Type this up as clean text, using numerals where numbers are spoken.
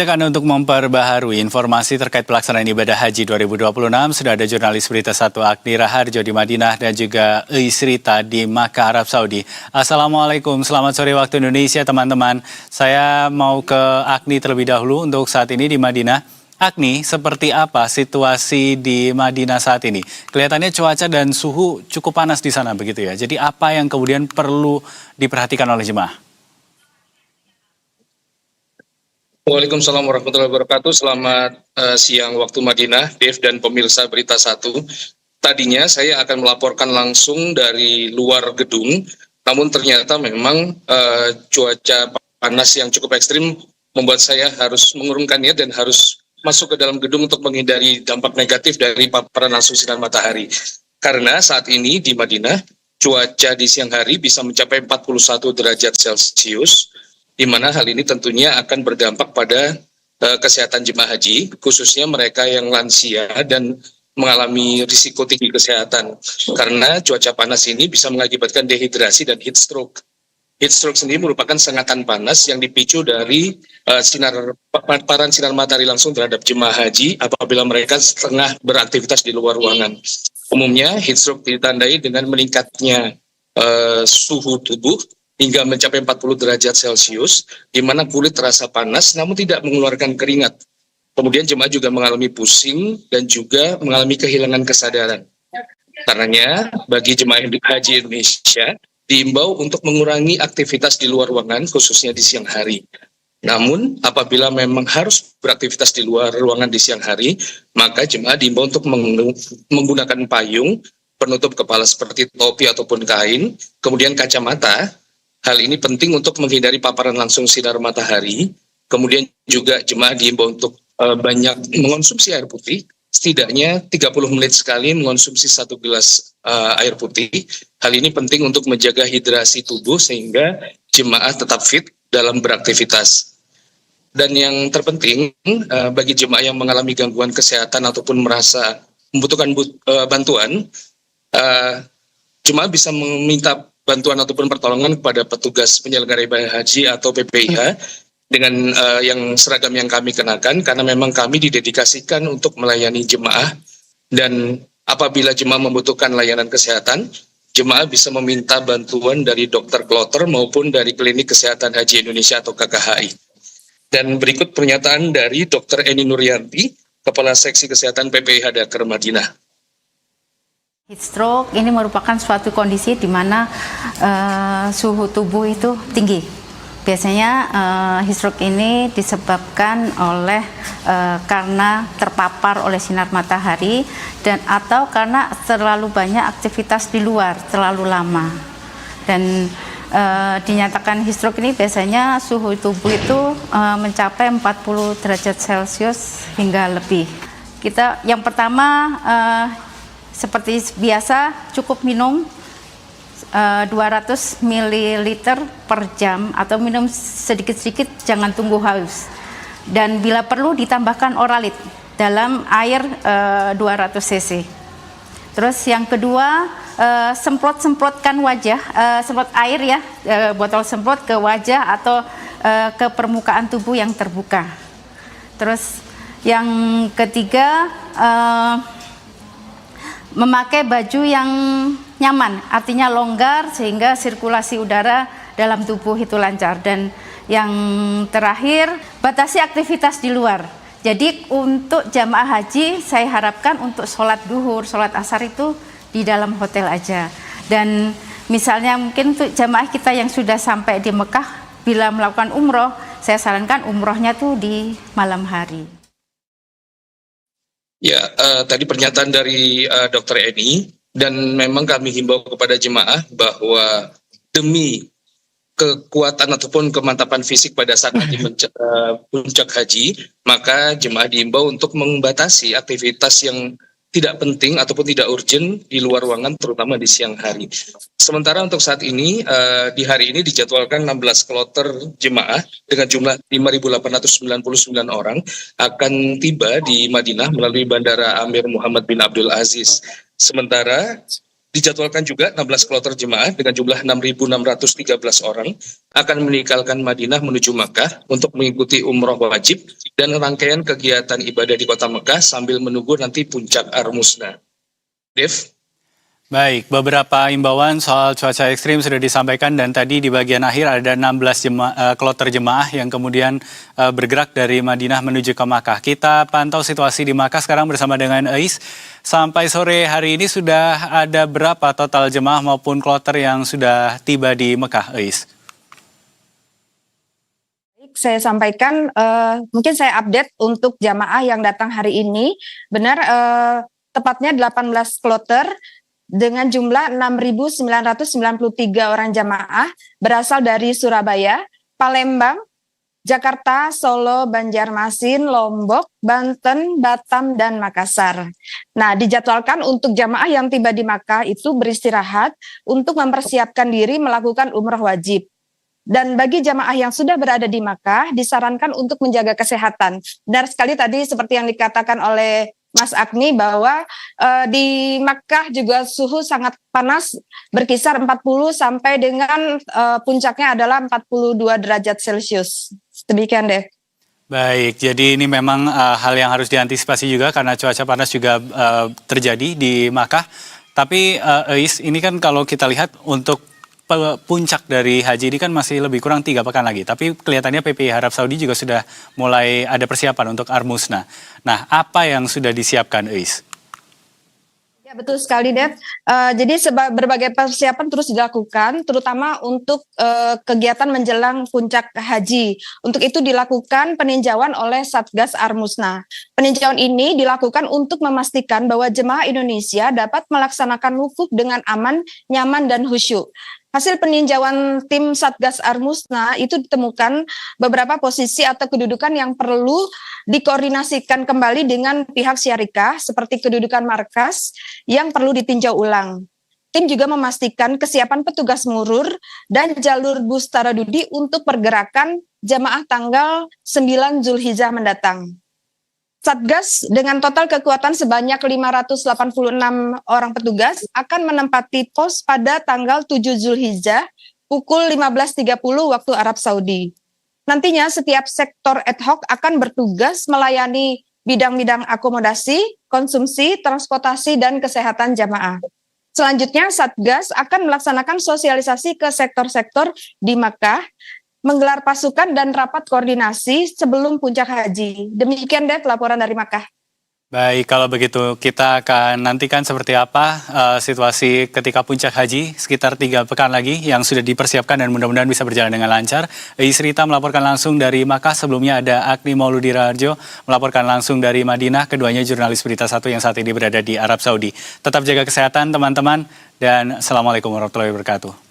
Karena untuk memperbaharui informasi terkait pelaksanaan ibadah haji 2026, sudah ada jurnalis Berita 1 Agni Raharjo di Madinah dan juga Isrita di Makkah, Arab Saudi. Assalamualaikum, selamat sore waktu Indonesia teman-teman. Saya mau ke Agni terlebih dahulu untuk saat ini di Madinah. Agni, seperti apa situasi di Madinah saat ini? Kelihatannya cuaca dan suhu cukup panas di sana begitu ya. Jadi apa yang kemudian perlu diperhatikan oleh jemaah? Waalaikumsalam warahmatullahi wabarakatuh. Selamat siang waktu Madinah, Dev dan pemirsa Berita 1. Tadinya saya akan melaporkan langsung dari luar gedung, namun ternyata memang cuaca panas yang cukup ekstrim membuat saya harus mengurungkan niat dan harus masuk ke dalam gedung untuk menghindari dampak negatif dari paparan langsung sinar matahari. Karena saat ini di Madinah, cuaca di siang hari bisa mencapai 41 derajat Celcius, di mana hal ini tentunya akan berdampak pada kesehatan jemaah haji, khususnya mereka yang lansia dan mengalami risiko tinggi kesehatan. Karena cuaca panas ini bisa mengakibatkan dehidrasi dan heat stroke. Heat stroke sendiri merupakan sengatan panas yang dipicu dari paparan sinar matahari langsung terhadap jemaah haji apabila mereka tengah beraktivitas di luar ruangan. Umumnya heat stroke ditandai dengan meningkatnya suhu tubuh hingga mencapai 40 derajat Celcius, di mana kulit terasa panas namun tidak mengeluarkan keringat. Kemudian jemaah juga mengalami pusing dan juga mengalami kehilangan kesadaran. Karenanya, bagi jemaah haji Indonesia, diimbau untuk mengurangi aktivitas di luar ruangan, khususnya di siang hari. Namun, apabila memang harus beraktivitas di luar ruangan di siang hari, maka jemaah diimbau untuk menggunakan payung, penutup kepala seperti topi ataupun kain, kemudian kacamata. Hal ini penting untuk menghindari paparan langsung sinar matahari. Kemudian juga jemaah diimbau untuk banyak mengonsumsi air putih, setidaknya 30 menit sekali mengonsumsi 1 gelas air putih. Hal ini penting untuk menjaga hidrasi tubuh sehingga jemaah tetap fit dalam beraktivitas. Dan yang terpenting bagi jemaah yang mengalami gangguan kesehatan ataupun merasa membutuhkan bantuan, jemaah bisa meminta bantuan ataupun pertolongan kepada petugas penyelenggara ibadah haji atau PPIH dengan yang seragam yang kami kenakan, karena memang kami didedikasikan untuk melayani jemaah. Dan apabila jemaah membutuhkan layanan kesehatan, jemaah bisa meminta bantuan dari dokter kloter maupun dari Klinik Kesehatan Haji Indonesia atau KKHI. Dan berikut pernyataan dari Dr. Eni Nuryanti, Kepala Seksi Kesehatan PPIH Dakar Madinah. Heat stroke ini merupakan suatu kondisi di mana suhu tubuh itu tinggi. Biasanya heat stroke ini disebabkan oleh karena terpapar oleh sinar matahari dan atau karena terlalu banyak aktivitas di luar terlalu lama. Dan dinyatakan heat stroke ini biasanya suhu tubuh itu mencapai 40 derajat Celcius hingga lebih. Kita yang pertama seperti biasa, cukup minum 200 ml per jam atau minum sedikit-sedikit, jangan tunggu haus. Dan bila perlu ditambahkan oralit dalam air 200 cc. Terus yang kedua, semprot-semprotkan wajah, semprot air ya, botol semprot ke wajah atau ke permukaan tubuh yang terbuka. Terus yang ketiga, memakai baju yang nyaman, artinya longgar sehingga sirkulasi udara dalam tubuh itu lancar. Dan yang terakhir, batasi aktivitas di luar. Jadi untuk jamaah haji saya harapkan untuk sholat duhur, sholat asar itu di dalam hotel aja. Dan misalnya mungkin untuk jamaah kita yang sudah sampai di Mekah, bila melakukan umroh, saya sarankan umrohnya tuh di malam hari. Ya, tadi pernyataan dari Dr. Eni, dan memang kami himbau kepada jemaah bahwa demi kekuatan ataupun kemantapan fisik pada saat nanti puncak haji, maka jemaah diimbau untuk membatasi aktivitas yang tidak penting ataupun tidak urgent di luar ruangan, terutama di siang hari. Sementara untuk saat ini, di hari ini dijadwalkan 16 kloter jemaah dengan jumlah 5.899 orang akan tiba di Madinah melalui Bandara Amir Muhammad bin Abdul Aziz. Sementara Dijadwalkan juga 16 kloter jemaah dengan jumlah 6.613 orang akan meninggalkan Madinah menuju Makkah untuk mengikuti umroh wajib dan rangkaian kegiatan ibadah di kota Makkah sambil menunggu nanti puncak Ar-Musna. Dev? Baik, beberapa imbauan soal cuaca ekstrim sudah disampaikan dan tadi di bagian akhir ada 16 kloter jemaah yang kemudian bergerak dari Madinah menuju ke Makkah. Kita pantau situasi di Makkah sekarang bersama dengan Ais. Sampai sore hari ini sudah ada berapa total jemaah maupun kloter yang sudah tiba di Mekah, Ais? Saya sampaikan, mungkin saya update untuk jamaah yang datang hari ini. Benar, tepatnya 18 kloter dengan jumlah 6.993 orang jamaah berasal dari Surabaya, Palembang, Jakarta, Solo, Banjarmasin, Lombok, Banten, Batam, dan Makassar. Nah, dijadwalkan untuk jamaah yang tiba di Makkah itu beristirahat untuk mempersiapkan diri melakukan umrah wajib. Dan bagi jamaah yang sudah berada di Makkah, disarankan untuk menjaga kesehatan. Benar sekali tadi seperti yang dikatakan oleh Mas Agni bahwa di Makkah juga suhu sangat panas, berkisar 40 sampai dengan puncaknya adalah 42 derajat Celcius. Demikian deh. Baik, jadi ini memang hal yang harus diantisipasi juga karena cuaca panas juga terjadi di Makkah. Tapi Ais, ini kan kalau kita lihat untuk puncak dari haji ini kan masih lebih kurang 3 pekan lagi. Tapi kelihatannya PPI Arab Saudi juga sudah mulai ada persiapan untuk Ar-Musna. Nah, apa yang sudah disiapkan, Ais? Ya, betul sekali, Dev. Jadi berbagai persiapan terus dilakukan, terutama untuk kegiatan menjelang puncak haji. Untuk itu dilakukan peninjauan oleh Satgas Ar-Musna. Peninjauan ini dilakukan untuk memastikan bahwa jemaah Indonesia dapat melaksanakan wukuf dengan aman, nyaman, dan khusyuk. Hasil peninjauan tim Satgas Ar-Musna itu ditemukan beberapa posisi atau kedudukan yang perlu dikoordinasikan kembali dengan pihak syarikah seperti kedudukan markas yang perlu ditinjau ulang. Tim juga memastikan kesiapan petugas murur dan jalur bus taradudi untuk pergerakan jamaah tanggal 9 Zulhijjah mendatang. Satgas dengan total kekuatan sebanyak 586 orang petugas akan menempati pos pada tanggal 7 Zulhijjah pukul 15.30 waktu Arab Saudi. Nantinya setiap sektor ad hoc akan bertugas melayani bidang-bidang akomodasi, konsumsi, transportasi, dan kesehatan jamaah. Selanjutnya Satgas akan melaksanakan sosialisasi ke sektor-sektor di Makkah, menggelar pasukan dan rapat koordinasi sebelum puncak haji. Demikian deh laporan dari Makkah. Baik, kalau begitu kita akan nantikan seperti apa situasi ketika puncak haji sekitar 3 pekan lagi yang sudah dipersiapkan dan mudah-mudahan bisa berjalan dengan lancar. Ais Rita melaporkan langsung dari Makkah, sebelumnya ada Agni Mauludi Raharjo melaporkan langsung dari Madinah, keduanya jurnalis Berita Satu yang saat ini berada di Arab Saudi. Tetap jaga kesehatan teman-teman dan Assalamualaikum warahmatullahi wabarakatuh.